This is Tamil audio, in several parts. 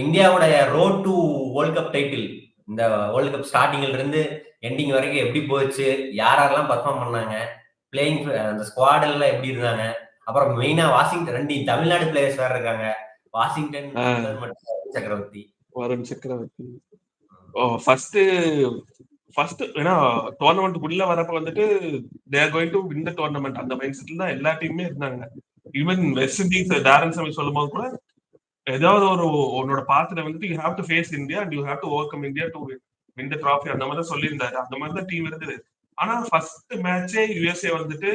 இந்தியாவோட road to world cup title, இந்த வேர்ல்ட் கப் ஸ்டார்டிங்ல இருந்து எண்டிங் வரைக்கும் எப்படி போச்சு, யாரெல்லாம் பர்ஃபார்ம் பண்ணாங்க, பிளேயிங் அந்த ஸ்குவாட் எல்லாம் எப்படி இருந்தாங்க, அப்புறம் மெயினா வாஷிங்டன் 2 தமிழ்நாடு பிளேயர்ஸ் வேற இருக்காங்க, வாஷிங்டன் சுந்தர் மற்றும் வருண் சக்கரவர்த்தி. வருண் சக்கரவர்த்தி ஃபர்ஸ்ட் ஏன்னா டோர்னமெண்ட்டுக்குள்ள வரப்ப வந்துட்டு they are going to win the tournament அந்த மைண்ட் செட்ல தான் எல்லா டீமுமே இருந்தாங்க. ஈவன் வெஸ்ட் இண்டீஸ் டாரன் சாமி சொல்லும்போது கூட ஏதாவது ஒரு உன்னோட பாத்துல வந்துட்டு you have to face India and you have to overcome India to win the trophy அந்த மாதிரி தான் சொல்லியிருந்தாரு. அந்த மாதிரி தான் டீம் இருந்தது. ஆனா ஃபர்ஸ்ட் மேட்சே யுஎஸ்ஏ வந்துட்டு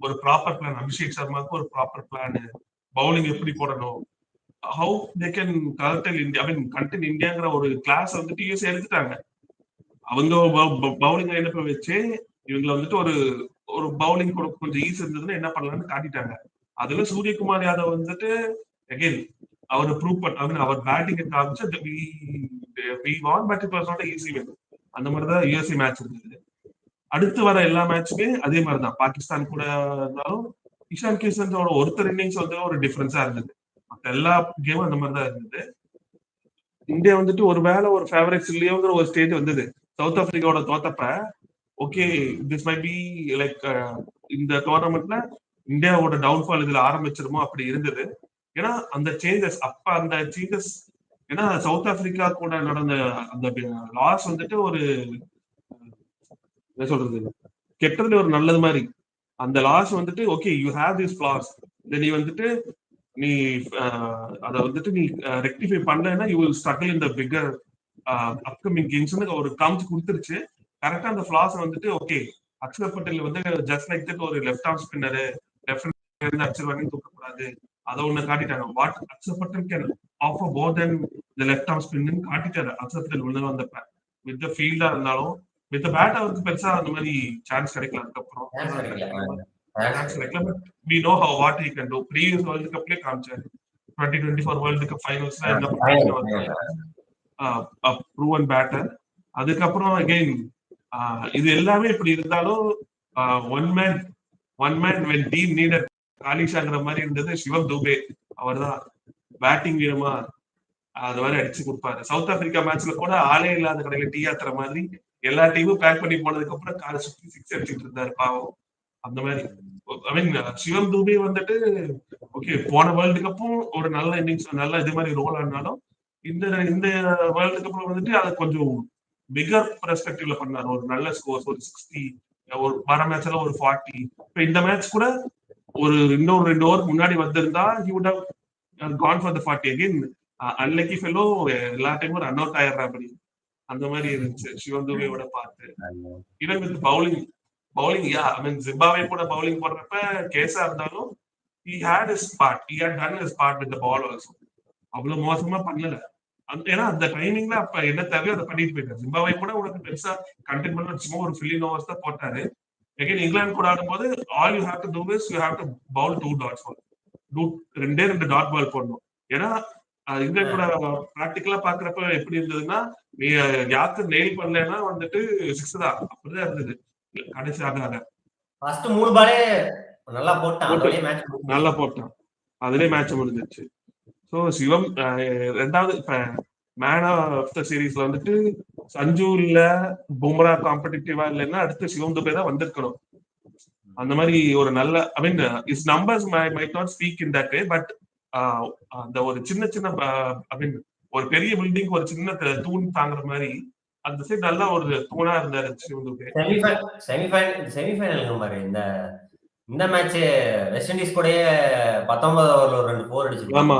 ஒரு ப்ராப்பர் பிளான், அபிஷேக் சர்மாவுக்கு ஒரு ப்ராப்பர் பிளான், பவுலிங் எப்படி போடணும், how they can curtail India I mean content இந்தியாங்கிற ஒரு கிளாஸ் வந்துட்டு யூஎஸ்ஏ எடுத்துட்டாங்க. அவங்க பவுலிங் லைனப்ப வச்சு இவங்களை வந்துட்டு ஒரு ஒரு பவுலிங் கொஞ்சம் ஈஸி இருந்ததுன்னு என்ன பண்ணலாம்னு காட்டிட்டாங்க. அதுல சூரியகுமார் யாதவ் வந்துட்டு அகைன் அவர் ப்ரூவ் பண்ண அவர் பேட்டிங் காமிச்சு but it was not easy win. அந்த மாதிரிதான் யூஎஸ்ஏ மேட்ச் இருந்தது. அடுத்து வர எல்லா மேட்சுமே அதே மாதிரிதான். பாகிஸ்தான் கூட இருந்தாலும் இஷான் கிஷனோட ஒருத்தர் இன்னிங்ஸ் வந்து ஒரு டிஃபரன்ஸா இருந்தது. மற்ற எல்லா கேமும் அந்த மாதிரிதான் இருந்தது. இந்தியா வந்துட்டு ஒரு வேலை ஒரு ஃபேவரட்ஸ் இல்லையோங்கிற ஒரு ஸ்டேஜ் வந்தது. சவுத் ஆப்பிரிக்காவோட தோத்தப்ப okay this may be like இந்த டோர்னமெண்ட்ல இந்தியாவோட டவுன்ஃபால் இதுல ஆரம்பிச்சிருமோ அப்படி இருந்தது. ஏன்னா அந்த சேஞ்சஸ் ஏன்னா சவுத் ஆப்பிரிக்கா கூட நடந்த அந்த லாஸ் வந்துட்டு ஒரு என்ன சொல்றது கெட்டதுல ஒரு நல்லது மாதிரி. அந்த லாஸ் வந்துட்டு okay you have this flaws, நீ வந்துட்டு நீ அதை வந்துட்டு நீ ரெக்டிஃபை பண்ணலன்னா you will struggle in the bigger upcoming கேம்ஸ்னு ஒரு காமிச்சு கொடுத்துருச்சு. கரெக்டா அந்த ஃபிளாஸ் வந்துட்டு ஓகே அக்ஷர் பட்டேல் வந்து ஜஸ்ட் லைக் தட் ஒரு லெஃப்ட் ஆர்ம் ஸ்பின்னரு லெஃப்ட் இருந்து அக்ஷர் தூக்கக்கூடாது அதை ஒண்ணு காட்டிட்டாங்க. What Akshar Patel can offer more than the left arm spin காட்டிட்டாரு. அக்ஷர் பட்டேல் உள்ள வந்தப்ப வித் தி ஃபீல்டா இருந்தாலும் வித் பேட் அவருக்கு பெருசா அந்த மாதிரி சான்ஸ் கிடைக்கல. அதுக்கப்புறம் சான்ஸ் கிடைக்கல. But we know how what he can do. previous world cupலயே காமிச்சாரு. 2024 வேர்ல்ட் கப் ஃபைனல்ஸ்ல என்ன பண்ணாரு, ப்ரூவன் பேட்டர். அதுக்கப்புறம் அகைன் இது எல்லாமே இப்படி இருந்தாலும் one man when team needed காலிஷாங்கிற மாதிரி இருந்தது. சிவம் துபே அவர் தான் பேட்டிங் வேணுமா அது மாதிரி அடிச்சு கொடுப்பாரு. சவுத் ஆப்பிரிக்கா மேட்ச்ல கூட ஆளே இல்லாத கடையில டீ ஆத்துற மாதிரி எல்லா டீமும் பேக் பண்ணி போனதுக்கு அப்புறம் காலை சுத்தி சிக்ஸ் அடிச்சுட்டு இருந்தாரு பாவம். அந்த மாதிரி ஐ மீன் சிவம் துபே வந்துட்டு ஓகே போன வேர்ல்டு கப்பும் ஒரு நல்ல இன்னிங்ஸ் நல்ல இது மாதிரி ரோல் ஆனாலும் இந்த வேர்ல்டு கப்ல வந்துட்டு அதை கொஞ்சம் பிகர் பெர்ஸ்பெக்டிவ்ல பண்ணாரு. ஒரு நல்ல ஸ்கோர்ஸ் ஒரு 60, ஒரு வர மேட்ச்ல ஒரு 40. இப்ப இந்த மேட்ச் கூட ஒரு இன்னொரு 2 ஓவர் முன்னாடி வந்திருந்தா he would have gone for the 40 again. Unlucky fellow எல்லா டைமும் ரன் அவுட் ஆயிடுறா அப்படி அந்த மாதிரி இருந்துச்சு சிவம் துபேவோட பார்த்து. Even with bowling yeah I mean Zimbabwe கூட பவுலிங் போடுறப்ப கேஸா இருந்தாலும் he had his part, he had done his part with the ball also. அவ்வளவு மோசமா பண்ணல. ஏன்னா அந்த டைமிங்ல அப்ப என்ன தேவையோ அதை பண்ணிட்டு போயிட்டாரு. ஜிம்பாப்வே கூட உனக்கு பெருசா கண்டென்ட் பண்ண சும்மா ஒரு ஃபில்லிங் ஓவர்ஸ் தான் போட்டாரு. அகைன் இங்கிலாந்து கூட ஆடும்போது all you have to do is you have to bowl 2 dots. ரெண்டே டாட் பால் போடணும். ஏன்னா இங்கிலாந்து கூட பிராக்டிக்கலா பாக்குறப்ப எப்படி இருந்ததுன்னா நீ யாருக்கு நெயில் பண்ணலன்னா வந்துட்டு 6 தான் அப்படிதான் இருந்தது. கடைசி ஆகாத ஃபர்ஸ்ட் 3 பாலே நல்லா போட்டான் அதுலயே மேட்ச் முடிஞ்சிருச்சு. ஸோ சிவம் ரெண்டாவது இப்ப மேன் ஆஃப் த சீரீஸ்ல வந்துட்டு சஞ்சு இல்ல பும்ரா காம்படிட்டிவா இல்லைன்னா அடுத்து சிவம் துபே தான் வந்திருக்கணும். அந்த மாதிரி ஒரு நல்ல I mean is numbers might not speak in that way. But அந்த ஒரு சின்ன ஐ மீன் ஒரு பெரிய பில்டிங் ஒரு சின்ன தூண் தாங்குற மாதிரி அந்த சைடு நல்லா ஒரு தூணா இருந்தாரு சிவம் துபே. செமிஃபைனல் மாதிரி இந்த மேட்ச் வெஸ்ட் இண்டீஸ் கூட 19 ஓவர்ல ஒரு 2 4 அடிச்சிருக்காரு. ஆமா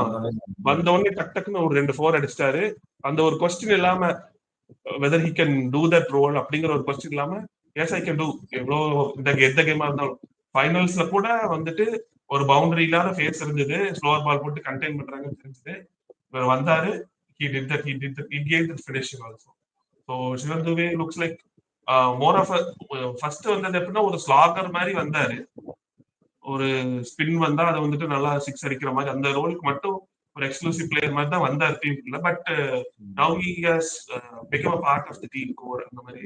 வந்த உடனே டக்குன்னு ஒரு 2 4 அடிச்சிட்டாரு. அந்த ஒரு क्वेश्चन இல்லாம whether he can do that role அப்படிங்கிற ஒரு क्वेश्चन இல்லாம yes I can do. எவ்வளவு எந்த கேமா இருந்தாலும் ஃபைனல்ஸ்ல கூட வந்துட்டு ஒரு பவுண்டரி இல்லாத ஃபேஸ் இருந்தது. ஸ்லோவர் பால் போட்டு கண்டெயின் பண்றாங்கன்னு தெரிஞ்சது. இவர் வந்தாரு. he gave that finishing also. so Shivam Dube looks like more of a first வந்தது எப்படின்னா ஒரு ஸ்லாகர் மாதிரி வந்தாரு. ஒரு ஸ்பின் வந்தா அதை வந்துட்டு நல்லா 6 அடிக்கிற மாதிரி அந்த ரோலுக்கு மட்டும் ஒரு எக்ஸ்க்ளூசிவ் பிளேயர் மாதிரி தான் வந்தார் டீம்ல. But now he has become a part of the team core அந்த மாதிரி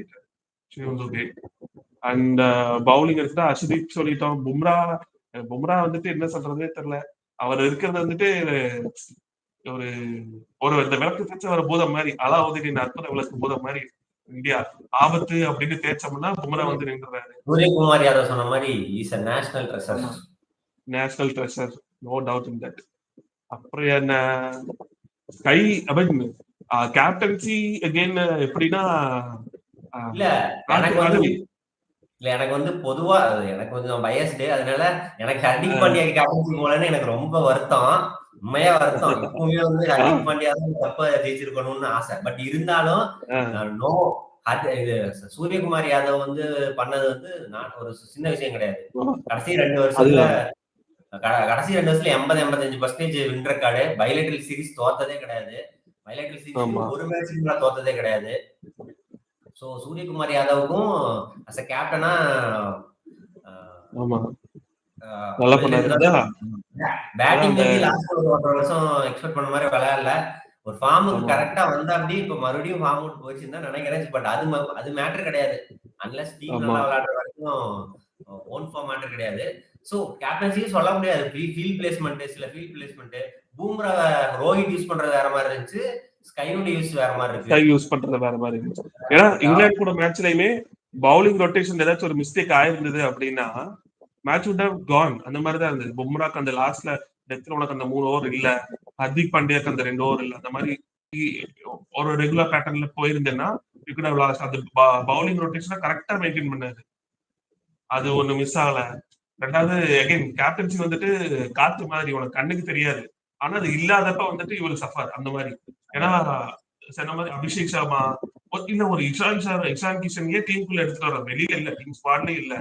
சிவம் துபே. அண்ட் பவுலிங் எடுத்தா அர்ஷதீப் சொல்லிட்டோம். பும்ரா வந்துட்டு என்ன சொல்றதே தெரியல. அவர் இருக்கிறது வந்துட்டு ஒரு ஒரு இந்த விளக்கு தேய்ச்ச ஒரு பூதம் மாதிரி, அலாவுதீன் அற்புத விளக்கு பூதம் மாதிரி இந்தியா ஆபத்து அப்படின்னு தேய்ச்சோம்னா பும்ரா வந்து நின்றுறாரு. சூரியகுமார் யாதவ் சொன்ன மாதிரி is a national treasure. National treasure, no doubt in that. அப்புறம் என்ன ஸ்கை கேப்டன்சி அகைன் எப்படின்னா இல்ல எனக்கு வந்து பொதுவா எனக்கு கொஞ்சம் பயஸ்டு, அதனால எனக்கு ஹர்திக் பாண்டியா கேப்டன்சி போலன்னு எனக்கு ரொம்ப வருத்தம், உண்மையா வருத்தம். இப்பவுமே வந்து ஹர்திக் பாண்டியா தான் கப்ப ஜெயிச்சிருக்கணும்னு ஆசை. பட் இருந்தாலும் நோ, இது சூரியகுமார் யாதவ் வந்து பண்ணது வந்து நான் ஒரு சின்ன விஷயம் கிடையாது. கடைசி 2 வருஷத்துல 80-85% வின் ரெக்கார்டு. பைலேட்டரல் சீரிஸ் தோத்ததே கிடையாது. பைலேட்டரல் சீரிஸ் ஒரு மேட்ச் தோத்ததே கிடையாது. சோ சூரியகுமார் யாதவுக்கும் அஸ் a கேப்டனா பேட்டிங் லாஸ்ட் ஒரு 1.5 வருஷம் எக்ஸ்பெக்ட் பண்ண மாதிரி விளையாடல. ஒரு ஃபார்முக்கு கரெக்டா வந்தா அப்படி இப்ப மறுபடியும் ஃபார்ம் அவுட் போயிடுச்சுன்னு தான் நினைக்கிறேன். பட் அது மேட்டர் கிடையாது. அன்லெஸ் டீம் நல்லா விளையாடுற வரைக்கும் ஓன் ஃபார்ம் மேட்டர் கிடையாது. சோ கேப்டன்சியும் சொல்ல முடியாது. ஃபீல்ட் பிளேஸ்மெண்ட், சில field placement Bumrah Rohit use பண்றது வேற மாதிரி இருந்துச்சு, ஸ்கையோட யூஸ் வேற மாதிரி இருக்கு. ஸ்கை யூஸ் பண்றது வேற மாதிரி இருந்துச்சு. ஏன்னா இங்கிலாந்து கூட மேட்ச்லயுமே பவுலிங் ரொட்டேஷன் ஏதாச்சும் ஒரு மிஸ்டேக் ஆயிருந்தது அப்படின்னா மேட்ச் would have gone. அந்த மாதிரி தான் இருந்தது. பும்ராக்கு அந்த லாஸ்ட்ல டெத்ல உனக்கு அந்த 3 ஓவர் இல்ல, ஹர்திக் பாண்டியாக்கு அந்த 2 ஓவர் இல்ல, அந்த மாதிரி ஒரு ரெகுலர் பேட்டர்ன்ல போயிருந்தேன்னா யூ குட் ஹவ் லாஸ்ட். அந்த பவுலிங் ரொட்டேஷனை கரெக்டா மெயின்டைன் பண்ணாரு, அது ஒண்ணு மிஸ் ஆகல. ரெண்டாவது அகைன் கேப்டன்சி வந்துட்டு காத்து மாதிரி உனக்கு கண்ணுக்கு தெரியாது, ஆனா அது இல்லாதப்ப வந்துட்டு இவரு சஃபர் அந்த மாதிரி. ஏன்னா சொன்ன மாதிரி அபிஷேக் சர்மா இல்ல ஒரு இஷான் கிஷன்லயே டீமுக்குள்ள எடுத்துட்டு வர, வெளியே இல்ல, டீம் ஸ்குவாட்லயே இல்ல,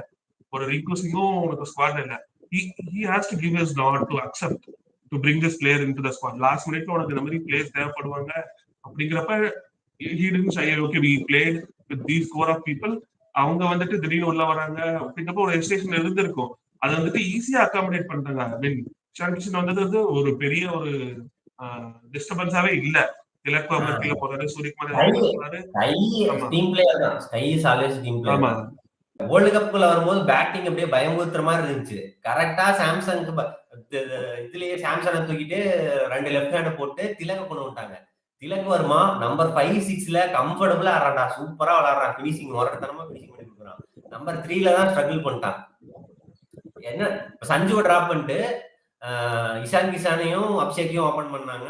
ஒரு ரிங்கு சிங்கும் உனக்கு ஸ்குவாட்ல இல்ல. he has to give his nod to accept to bring this player into the squad. Last மினிட்ல உனக்கு இந்த மாதிரி பிளேயர்ஸ் தேவைப்படுவாங்க அப்படிங்கிறப்ப he didn't say okay we played with these core of people. அவங்க வந்துட்டு திடீர்னு உள்ள வராங்க அப்படிங்கிறப்ப ஒரு ஹெசிடேஷன் இருந்திருக்கும். அதை வந்துட்டு ஈஸியா அகாமடேட் பண்றாங்க. ஐ மீன் இஷான் கிஷன் வந்தது வந்து ஒரு பெரிய ஒரு டிஸ்டர்பன்ஸாவே இல்ல. திலக் கீழே போறாரு, சூரியகுமார் வேர்ல்டு கப்ல வரும்போது பேட்டிங் அப்படியே பயமுறுத்துற மாதிரி இருந்துச்சு. கரெக்டா சாம்சங் இதுலயே சாம்சனை தூக்கிட்டு 2 லெஃப்ட் ஹேண்ட் போட்டு திலக கொண்டு விட்டாங்க. திலக் வர்மா நம்பர் 5-6ல கம்ஃபர்டபுளா ஆடுறான்டா, சூப்பரா விளையாடுறான், பினிஷிங் வரட்டனமா பினிஷிங் பண்ணி கொடுக்குறான். நம்பர் 3ல தான் ஸ்ட்ரகிள் பண்ணிட்டான். என்ன சஞ்சுவை டிராப் பண்ணிட்டு இஷான் கிஷானையும் அபிஷேக்கையும் ஓபன் பண்ணாங்க.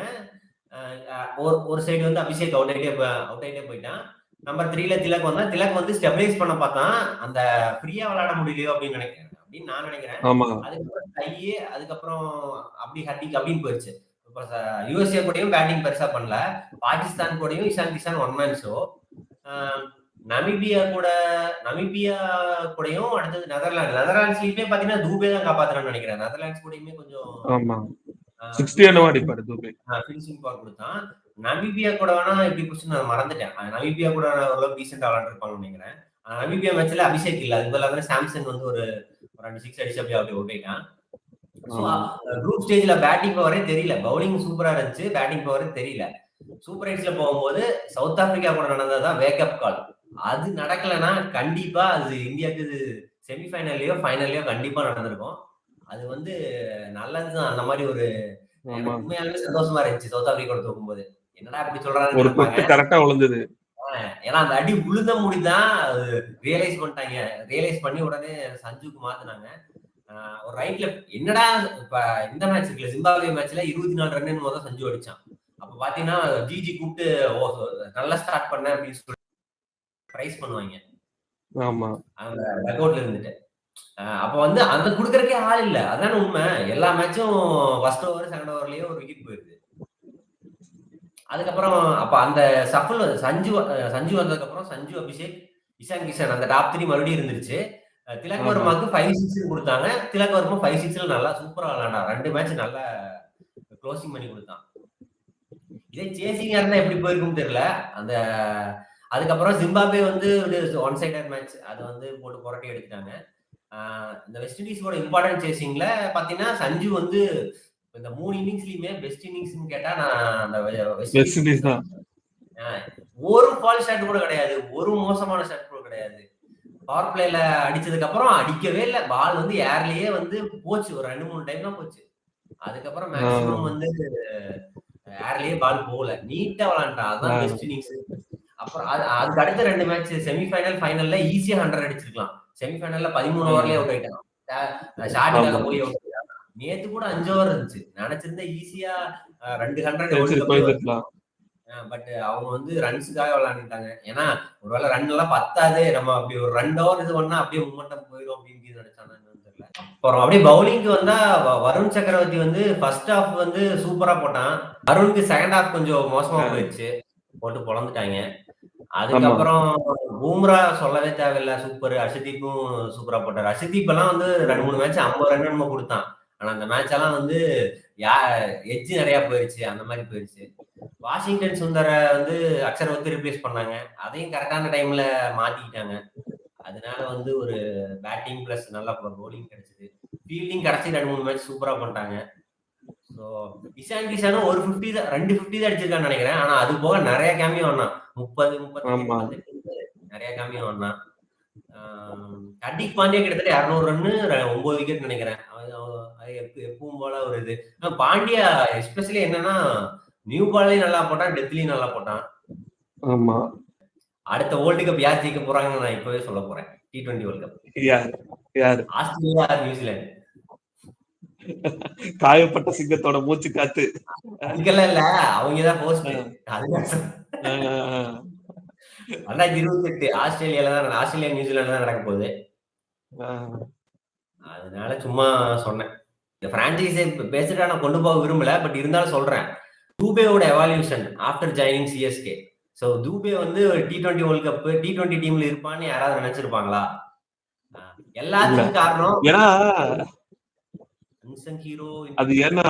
ஒரு சைடு வந்து அபிஷேக் அவுட் ஆயிட்டே போயிட்டான். நம்பர் 3ல திலக் வந்தா, திலக் வந்து ஸ்டெபிலைஸ் பண்ண பார்த்தான், அந்த ஃப்ரீயா விளையாட முடியலையோ அப்படின்னு நான் நினைக்கிறேன். அதுக்கப்புறம் கையே, அதுக்கப்புறம் அப்படி ஹர்திக் அப்படின்னு போயிடுச்சு. இப்போ யூஎஸ்ஏ கூடயும் பேட்டிங் பெருசா பண்ணல, பாகிஸ்தான் கூடயும் இஷான் கிஷான் 1 மேன் ஷோ, நமீபியா கூடயும் அடுத்தது நெதர்லாண்ட்ஸ்லயுமே பாத்தீங்கன்னா தூபே தான் காப்பாத்துறான்னு நினைக்கிறேன். நெதர்லாண்ட்ஸ் கூடயுமே கொஞ்சம் 60 அடிப்பாரு தூபே, ஃபினிஷிங் பவர் கொடுத்தான். நமீபியா கூட வேணா எப்படி போச்சு நான் மறந்துட்டேன். நமீபியா கூட ஓரளவு டீசென்ட் விளையாண்டுருப்பாங்கன்னு நினைக்கிறேன். நமீபியா மேட்ச்ல அபிஷேக் இல்ல, அதுக்கு பதிலாக சாம்சன் வந்து ஒரு 2 6 அடிச்சு அப்படியே அவுட் ஆயிட்டான். குரூப் ஸ்டேஜ்ல பேட்டிங் பவரே தெரியல, பவுலிங் சூப்பரா இருந்துச்சு, பேட்டிங் பவரே தெரியல. சூப்பர் எயிட்ஸ்ல போகும்போது சவுத் ஆப்பிரிக்கா கூட நடந்ததுதான் வேக்கப் கால். அது நடக்கலன்னா கண்டிப்பா அது இந்தியாவுக்கு செமிஃபைனல்லையோ ஃபைனல்லையோ கண்டிப்பா நடந்திருக்கும். அது வந்து நல்லதுதான். அந்த மாதிரி ஒரு உண்மையாலுமே சந்தோஷமா இருந்துச்சு சவுத் ஆப்பிரிக்கா கூட தோக்கும்போது. என்னடா இப்படி சொல்றாங்க, ஏன்னா அந்த அடி உளுந்த முடிதான் ரியலைஸ் பண்ணிட்டாங்க. ரியலைஸ் பண்ணி உடனே சஞ்சுக்கு மாத்தினாங்க. ஒரு ரைட்ல என்னடா இப்ப இந்த மேட்ச் இருக்குல்ல, ஜிம்பாப்வே மேட்ச்ல 24 ரன் முதல் சஞ்சு அடிச்சான். அப்ப பாத்தீங்கன்னா ஜிஜி கூப்பிட்டு நல்லா ஸ்டார்ட் பண்ண அப்படின்னு சொல்லி பிரைஸ் பண்ணுவாங்க அந்த டக்அவுட்ல இருந்துட்டு. அப்ப வந்து அந்த குடுக்கறக்கே ஆள் இல்ல, அதான உண்மை. எல்லா மேட்சும் ஃபர்ஸ்ட் ஓவர் செகண்ட் ஓவர்லயே ஒரு விக்கெட் போயிருது. அதுக்கப்புறம் அப்ப அந்த சஃபல் சஞ்சு வந்ததுக்கு அப்புறம் சஞ்சு, அபிஷேக், இஷான் கிஷன் அந்த டாப் 3 மறுபடியும் இருந்துருச்சு. திலக் வர்மாக்கு 5-6 கொடுத்தாங்க. திலக் வர்மா 5-6ல நல்லா சூப்பரா விளையாண்டா. 2 மேட்ச் நல்லா க்ளோசிங் பண்ணி கொடுத்தான். இதே சேசிங்கா இருந்தா எப்படி போயிருக்கும்னு தெரியல. அந்த அதுக்கப்புறம் ஜிம்பாப்வே வந்து ஒன் சைடட் மேட்ச், அதை வந்து போட்டு புரட்டி எடுத்துட்டாங்க. இந்த வெஸ்ட் இண்டீஸோட இம்பார்ட்டன்ட் சேசிங்ல பாத்தீங்கன்னா சஞ்சு வந்து இந்த 3 இன்னிங்ஸ்லயுமே பெஸ்ட் இன்னிங்ஸ்னு கேட்டா நான் அந்த வெஸ்ட் இண்டீஸ் தான். ஒரு ஃபால் ஷாட் கூட கிடையாது, ஒரு மோசமான ஷாட் கூட கிடையாது. பவர் பிளேல அடிச்சதுக்கு அப்புறம் அடிக்கவே இல்லை, பால் வந்து ஏர்லயே வந்து போச்சு, ஒரு 2-3 டைம் தான் போச்சு. அதுக்கப்புறம் மேக்ஸிமம் வந்து ஏர்லயே பால் போகல, நீட்டா விளாண்டான். அதுதான் பெஸ்ட் இன்னிங்ஸ். அப்புறம் அதுக்கு அடுத்த 2 மேட்ச் செமிஃபைனல் ஃபைனல்ல ஈஸியா 100 அடிச்சிருக்கலாம். செமிஃபைனல்ல 13 ஓவர்லயே அவுட் ஆயிட்டான். ஷாட்டுக்காக போய் அவுட் ஆயிட்டான். நேத்து கூட 5 ஓவர் இருந்துச்சு. நினைச்சிருந்தா ஈஸியா 200 வேர்ல்டு கப். பட் அவங்க வந்து ரன்ஸுக்காக விளையாண்டுட்டாங்க. ஏன்னா ஒருவேளை ரன் எல்லாம் பத்தாது, நம்ம அப்படி ஒரு 2 ஓவர் இது பண்ணா அப்படியே மூமெண்டம் போயிடும் அப்படின்னு நினைச்சானு தெரியல. அப்புறம் அப்படியே பவுலிங்க்கு வந்தா வருண் சக்கரவர்த்தி வந்து ஃபர்ஸ்ட் ஹாஃப் வந்து சூப்பரா போட்டான். வருணுக்கு செகண்ட் ஹாஃப் கொஞ்சம் மோசமா போயிடுச்சு, போட்டு பொழந்துட்டாங்க. அதுக்கப்புறம் பூம்ரா சொல்லவே தேவையில்லை, சூப்பர். அர்ஷதீப்பும் சூப்பரா போட்டார். அர்ஷதீப் எல்லாம் வந்து 2-3 மேட்ச் 50 ரன் நம்ம கொடுத்தான். ஆனா அந்த மேட்ச் எல்லாம் வந்து எட்ஜ் நிறைய போயிருச்சு, அந்த மாதிரி போயிருச்சு. வாஷிங்டன் சுந்தரை வந்து அக்ஷர் ரிப்ளேஸ் பண்ணாங்க, அதையும் கரெக்டான டைம்ல மாத்திக்கிட்டாங்க. அதனால வந்து ஒரு பேட்டிங் பிளஸ் நல்லா பவுலிங் கிடைச்சது. ஃபீல்டிங் கடைசி 2-3 மேட்ச் சூப்பரா பண்ணிட்டாங்க. ஸோ இஷான் கிஷானும் ஒரு 50 தான், 2 50 தான் அடிச்சிருக்கான்னு நினைக்கிறேன். ஆனா அது போக நிறைய கேமியோ ஆனான், 30 38 நிறைய கேமியோ ஆனான். ஹர்திக் பாண்டியா கிட்டத்தட்ட 200 ரன்னு 9 விக்கெட் நினைக்கிறேன். எப்பவும் போல ஒரு இது. பாண்டியா எஸ்பெஷலி என்னன்னா நியூ பால்லையும் நல்லா போட்டான், டெத்லயும் நல்லா போட்டான். ஆமா. அடுத்த வேர்ல்டு கப் யார் ஜெயிக்க போறாங்கன்னு நான் இப்பவே சொல்ல போறேன். T20 world cup Australia, New Zealand. காயப்பட்ட சிங்கத்தோட மூச்சு காத்து. அதுக்கெல்லாம் இல்ல, அவங்கதான் ஹோஸ்ட். 2028 ஆஸ்திரேலியால தான், ஆஸ்திரேலியா நியூசிலாந்து தான் நடக்க போகுது. அதனால சும்மா சொன்னேன். இந்த பிரான்சைஸை பேசிட்டா நான் கொண்டு போக விரும்பல, பட் இருந்தாலும் சொல்றேன். தூபேவோட evolution after joining CSK. So Dube வந்து T20 வேர்ல்டு கப் T20 டீம்ல இருப்பான்னு யாராவது நினைச்சிருப்பாங்களா? எல்லாத்துக்கும் காரணம் ஏன்னா அது ஏன்னா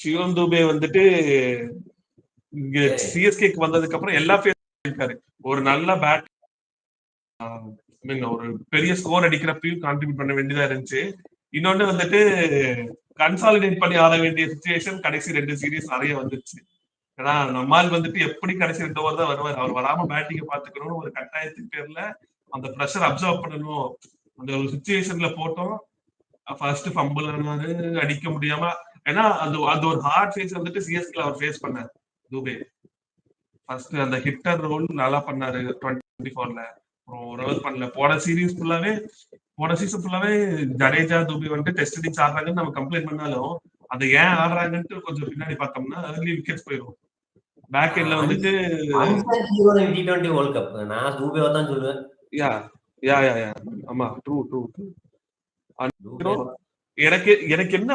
சிவம் தூபே வந்துட்டு இங்க சிஎஸ்கேக்கு வந்ததுக்கு அப்புறம் எல்லா இருக்காரு. ஒரு நல்ல பேட், ஒரு பெரிய ஸ்கோர் அடிக்கிறப்பையும் கான்ட்ரிபியூட் பண்ண வேண்டியதா இருந்துச்சு. இன்னொன்னு வந்துட்டு கன்சாலிடேட் பண்ணி ஆட வேண்டிய சிச்சுவேஷன் கடைசி 2 சீரீஸ் நிறைய வந்துருச்சு. ஏன்னா நம்மால் வந்துட்டு எப்படி கடைசி 2 ஓவர் தான் வருவார். அவர் வராம பேட்டிங்க பாத்துக்கணும்னு ஒரு கட்டாயத்துக்கு பேர்ல அந்த ப்ரெஷர் அப்சர்வ் பண்ணணும், அந்த ஒரு சிச்சுவேஷன்ல போட்டோம். ஃபர்ஸ்ட் ஃபம்பிள் ஆனாரு, அடிக்க முடியாம. ஏன்னா அது ஒரு ஹார்ட் ஃபேஸ் வந்துட்டு சிஎஸ்கே அவர் ஃபேஸ் பண்ணாரு தூபே. ஃபர்ஸ்ட் அந்த ஹிட்டர் ரோல் நல்லா பண்ணாரு 24ல. அப்புறம் ஓரளவு பண்ணல. போன சீசன் ஃபுல்லாவே ஜடேஜா தூபே வந்துட்டு டெஸ்ட் இன்னிங்ஸ் ஆடுறாங்கன்னு நம்ம கம்ப்ளைண்ட் பண்ணாலும் அதை ஏன் ஆடுறாங்கன்ட்டு கொஞ்சம் பின்னாடி பார்த்தோம்னா ஏர்லி விக்கெட்ஸ் போயிடும். பேக் எண்ட்ல வந்துட்டு T20 வேர்ல்ட் கப் நான் தூபேவை தான் சொல்லுவேன். ஆமா, ட்ரூ. எனக்கு என்ன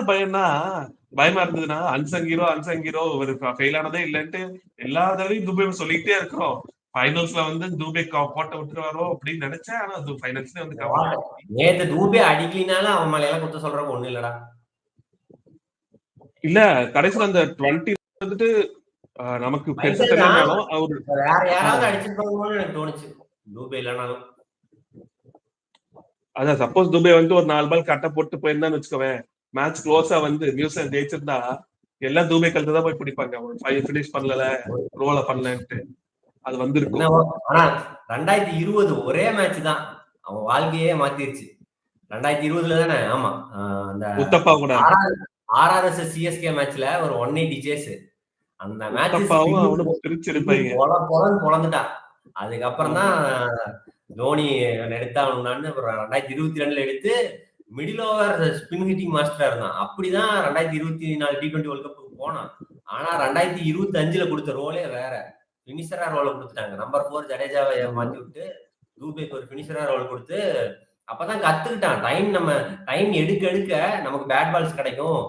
பயமா இருந்ததுன்னா அன்சங்கீரோ ஒரு ஃபெயில் ஆனதே இல்லைன்ட்டு எல்லா தடவையும் தூபே சொல்லிட்டே இருக்கிறோம். ஃபைனல்ஸ்ல வந்து தூபே போட்ட விட்டுருவாரோ அப்படின்னு நினைச்சேன். ஆனா அது ஃபைனல்ஸ்ல வந்து நேத்து தூபே அடிக்கலினாலும் அவன் மேல எல்லாம் குத்த சொல்றப்ப ஒண்ணு இல்லடா. இல்ல கடைசியில அந்த 20 வந்துட்டு நமக்கு பெருசா தெரியலனாலும் அவர் வேற யாராவது அடிச்சிருப்பாங்கன்னு எனக்கு தோணுச்சு, தூபே இல்லனாலும். அதான் சப்போஸ் துபே வந்து ஒரு 4 பால் கட்ட போட்டு போயிருந்தான்னு வச்சுக்கோவேன், மேட்ச் க்ளோஸா வந்து நியூசிலாந்து ஜெயிச்சிருந்தா எல்லாம் தூபே கழுத்து தான் போய் பிடிப்பாங்க. 5 ஃபினிஷ் பண்ணல, ரோல பண்ணலன்ட்டு. அது வந்திருக்கும். ஆனா 2020 ஒரே மேட்ச் தான் அவன் வாழ்க்கையே மாத்திருச்சு. 2020ல தானே? ஆமா, அந்த முத்தப்பா கூட RRS CSK மேட்ச்ல ஒரு 180 சேஸ். அந்த மேட்ச் பொழந்துட்டான். அதுக்கப்புறம் தான் தோனி எடுத்தாங்கன்னு 2022ல எடுத்து மிடில் ஓவர் ஸ்பின் ஹிட்டிங் மாஸ்டரா இருந்தான். அப்படிதான் 2024 T20 வேர்ல்ட் கப்புக்கு போனான். ஆனா 2025ல கொடுத்த ரோலே வேற, பினிஷரா ரோலை கொடுத்துட்டாங்க. நம்பர் 4 ஜடேஜாவை மாத்தி விட்டு தூபேக்கு ஒரு பினிஷரா ரோல் கொடுத்து அப்பதான் கத்துக்கிட்டான். டைம் எடுக்க நமக்கு பேட் பால்ஸ் கிடைக்கும்,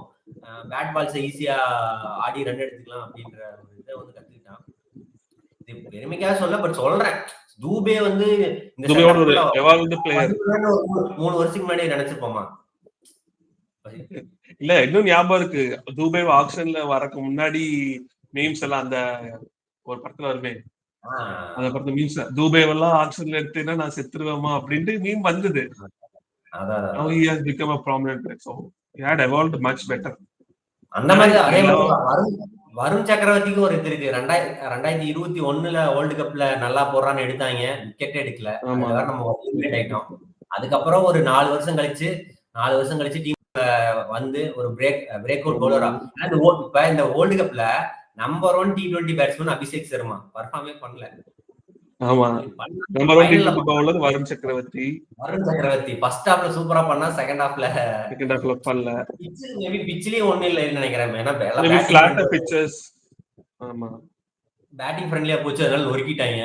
பேட் பால்ஸ் ஈஸியா ஆடி ரன் எடுத்துக்கலாம் அப்படின்ற ஒரு இதை வந்து கத்துக்கிட்டான். இது பெருமைக்காக சொல்ல, பட் சொல்றேன், தூபே வந்து இந்த 3 வருஷத்துக்கு முன்னாடி நினைச்சிருப்போமா? இல்ல இன்னும் ஞாபகம் இருக்கு, தூபே ஆக்ஷன்ல வரக்கு முன்னாடி மீம்ஸ் எல்லாம் அந்த ஒரு படத்துல வருமே, அந்த படத்துல மீம்ஸ் தூபேவெல்லாம் ஆக்ஷன்ல எடுத்தேன்னா நான் செத்துருவேமா அப்படின்ட்டு மீம் வந்தது. அந்த மாதிரி அதே மாதிரி வருண் சக்கரவர்த்திக்கு ஒரு இது இருக்கு. 2021ல வேர்ல்டு கப்ல நல்லா போடுறான்னு எடுத்தாங்க, விக்கெட் எடுக்கல, நம்ம ஆயிட்டோம். அதுக்கப்புறம் ஒரு 4 வருஷம் கழிச்சு டீம் வந்து ஒரு பிரேக் அவுட் பவுலரா. இப்ப இந்த வேர்ல்டு கப்ல number 1 T20 batsman Abhishek Sharma perform பண்ணல. ஆமா, நம்பர் 1 ஃபைனல்ல T20 பவுலர் வருண் சக்கரவர்த்தி. வருண் சக்கரவர்த்தி ஃபர்ஸ்ட் ஹாஃப்ல சூப்பரா பண்ணா, செகண்ட் ஹாஃப்ல பண்ணல. பிச்சிலயும் ஒண்ணும் இல்லைன்னு நினைக்கிறேன். ஏன்னா மேபி ஃபிளாட்டர் பிச்சஸ். ஆமா, பேட்டிங் ஃப்ரெண்ட்லியா போச்சு, அதனால நொறுக்கிட்டாங்க.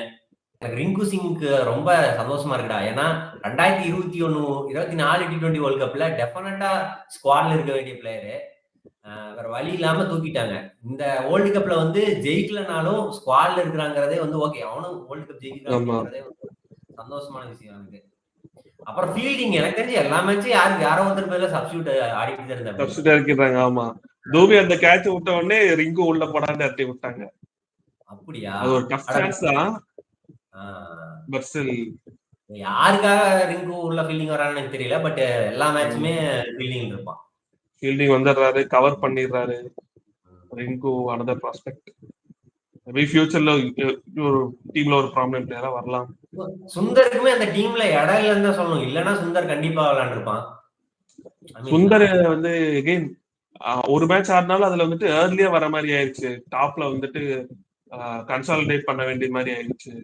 எனக்கு ரிங்கு சிங்க்கு ரொம்ப சந்தோஷமா இருக்குடா. ஏன்னா 2024 T20 வேர்ல்ட் கப்ல டெஃபினட்டா ஸ்குவாட்ல இருக்க வேண்டிய பிளேயரு. வேற வழி இல்லாம தூக்கிட்டாங்க. இந்த வேர்ல்டு கப்ல வந்து ஜெயிக்கலனாலும் ஸ்குவாட்ல இருக்கிறாங்கிறதே வந்து ஓகே, அவனும் வேர்ல்டு கப் ஜெயிக்கிறாங்கிறதே சந்தோஷமான விஷயம் எனக்கு. அப்புறம் ஃபீல்டிங் எனக்கு தெரிஞ்சு எல்லா மேட்சும் யாரோ ஒருத்தர் பேர்ல சப்ஸ்டியூட் ஆடிட்டு தான் இருந்தாங்க. சப்ஸ்டியூட் ஆக்கிட்டாங்க. ஆமா, தோபி அந்த கேட்ச் விட்ட உடனே ரிங்கு உள்ள போடான்னு அட்டி விட்டாங்க. அப்படியா? அது ஒரு டஃப் சான்ஸ் தான். பட் ஸ்டில் யாருக்காக ரிங்கு உள்ள ஃபீல்டிங் வரான்னு எனக்கு தெரியல. பட் எல்லா மேட்சுமே ஃபீல்டிங் இருப்பான். ஃபீல்டிங் வந்துடுறாரு, கவர் பண்ணிடுறாரு. Rinku another prospect. மேபி ஃபியூச்சர்ல ஒரு டீம்ல ஒரு ப்ராமினன்ட் பிளேயரா வரலாம். சுந்தருக்குமே அந்த டீம்ல இடம் இல்லைன்னு தான் சொல்லணும். இல்லைன்னா சுந்தர் கண்டிப்பா விளையாண்டுருப்பான். சுந்தர் வந்து எகைன் ஒரு மேட்ச் ஆடினாலும் அதுல வந்துட்டு ஏர்லியா வர மாதிரி ஆயிடுச்சு. டாப்ல வந்துட்டு கன்சாலிடேட் பண்ண வேண்டிய மாதிரி ஆயிடுச்சு.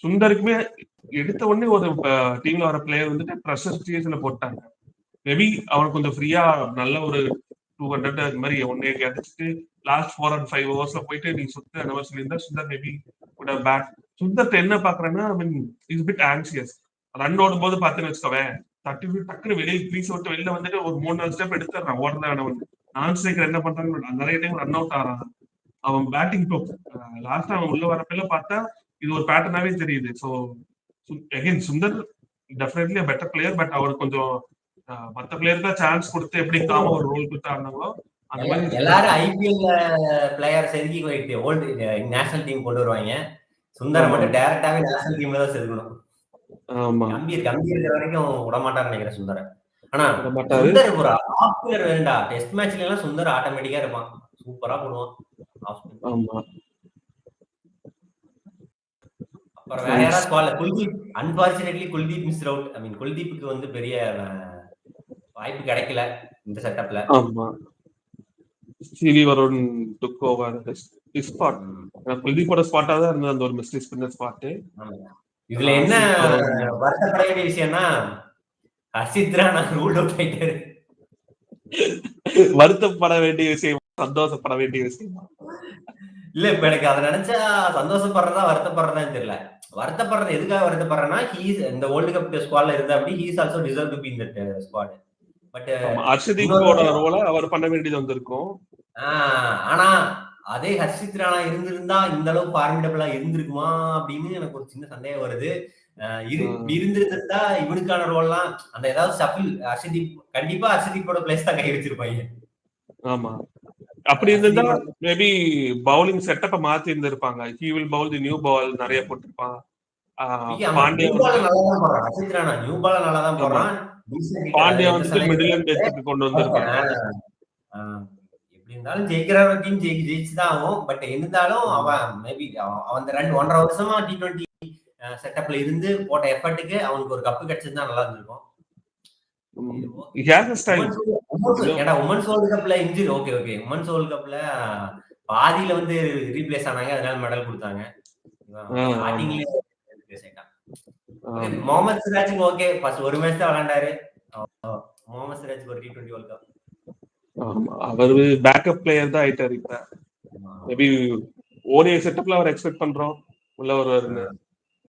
சுந்தருக்குமே எடுத்த உடனே ஒரு டீம்ல வர பிளேயர் வந்துட்டு ப்ரெஷர் சிச்சுவேஷன்ல போட்டாங்க. மேபி அவனுக்கு கொஞ்சம் ஃப்ரீயா நல்ல ஒரு 200 அது மாதிரி ஒன்னே கிடைச்சிட்டு லாஸ்ட் 4 and 5 ஓவர்ஸ்ல போயிட்டு நீ சுத்த அந்த மாதிரி சொல்லியிருந்தா சுந்தர் மேபி கூட பேட். சுந்தர் என்ன பாக்குறேன்னா இஸ் பிட் ஆன்சியஸ். ரன் ஓடும் போது பாத்துன்னு வச்சுக்கவேன், டக்குனு வெளியே க்ரீஸ் விட்டு வெளில வந்துட்டு ஒரு 3-4 ஸ்டெப் எடுத்துறான். ஓடுறவன் நான் ஸ்ட்ரைக்கர் என்ன பண்றாங்க, நிறைய டைம் ரன் அவுட் ஆறான். அவன் பேட்டிங் லாஸ்ட் அவன் உள்ள வரப்பெல்ல பார்த்தா இது ஒரு பேட்டர்னாவே தெரியுது. So again Sundar definitely better player. But அவர் கொஞ்சம் மற்ற பிளேயருக்கு சான்ஸ் கொடுத்து எப்படி காம ஒரு ரோல் கொடுத்து ஆடினாங்களோ அந்த மாதிரி எல்லாரும் ஐபிஎல்ல பிளேயர் செதுக்கி போயிட்டு ஓல்டு நேஷனல் டீம் கொண்டு வருவாங்க. சுந்தர மட்டும் டைரக்டாவே நேஷனல் டீம்ல தான் செதுக்கணும். கம்பீர் வரைக்கும் விடமாட்டான்னு நினைக்கிறேன் சுந்தர. ஆனா சுந்தர் ஒரு ஆஃப் பிளேயர் வேண்டா. டெஸ்ட் மேட்ச்ல எல்லாம் சுந்தர் ஆட்டோமேட்டிக்கா இருப்பான், சூப்பரா போடுவான். அப்புறம் வேற யாராவது Kuldeep, unfortunately Kuldeep miss out. I mean குல்தீப்புக்கு வந்து பெரிய வாய்ப்பு கிடைக்கல இந்த செட்டப்ல. ஆமா, CV Varun took over his spot. குல்தீப்போட ஸ்பாட்டா தான் இருந்தது அந்த ஒரு மிஸ்டேக் ஸ்பின்னர் ஸ்பாட். இதுல என்ன வருத்தப்பட வேண்டிய விஷயம்னா ஹர்ஷித் ராணா ரூல் அவுட் ஆயிட்டாரு. வருத்தப்பட வேண்டிய விஷயம், சந்தோஷப்பட வேண்டிய விஷயம் இல்ல. இப்ப எனக்கு அதை நினைச்சா சந்தோஷப்படுறதா வருத்தப்படுறதான்னு தெரியல. வருத்தப்படுறது எதுக்காக வருத்தப்படுறேன்னா, இந்த வேர்ல்டு கப் ஸ்குவாட்ல இருந்தா அப்படி he's also deserve to be in that squad. But ஹர்ஷதீப்போட ரோல அவர் பண்ண வேண்டியது வந்திருக்கும். ஆனா அதே ஹர்ஷித் ராணா இருந்திருந்தா இந்த அளவுக்கு ஃபார்மிடபிளா இருந்திருக்குமா அப்படின்னு எனக்கு ஒரு சின்ன சந்தேகம் வருது. இருந்திருந்தா இவனுக்கான ரோல்லாம் அந்த ஏதாவது ஷஃபில் ஹர்ஷதீப் கண்டிப்பா ஹர்ஷதீப்போட பிளேஸ் தான் கை வச்சிருப்பாங்க. ஆமா, அப்படி இருந்தா மேபி பவுலிங் செட்டப்ப மாத்தி இருந்திருப்பாங்க. He will bowl the new ball நிறைய போட்டிருப்பான். பாண்டியா ஹர்ஷித் ராணா நியூ பால் நல்லா தான் போறான். பாண்டியா வந்து மிடில் அண்ட் டெத்துக்கு கொண்டு வந்திருப்பாங்க. எப்படி இருந்தாலும் ஜெயிக்கிற டீம் ஜெயிச்சுதான் ஆகும். பட் இருந்தாலும் அவன் மேபி அவன் 1.5 வருஷமா T20 செட்டப்ல இருந்து போட்ட எஃபர்ட்டுக்கு அவனுக்கு ஒரு கப்பு கிடைச்சிருந்தா நல்லா இருந்திருக்கும். உமன்ஸ் வேர்ல்டு கப்ல இன்ஜுரி ஓகே உமன்ஸ் வேர்ல்டு கப்ல பாதியில வந்து ரீப்ளேஸ் ஆனாங்க, அதனால மெடல் கொடுத்தாங்க. முகமது சிராஜுக்கு ஓகே ஃபர்ஸ்ட் ஒரு மேட்ச் தான் விளையாண்டாரு. முகமது சிராஜுக்கு ஒரு T20 வேர்ல்ட் கப். அவர் பேக்கப் பிளேயர் தான் ஆயிட்டாரு. இப்ப மேபி ஓடிஐ செட்டப்ல அவர் எக்ஸ்பெக்ட் பண்றோம் உள்ள வருவாருன்னு.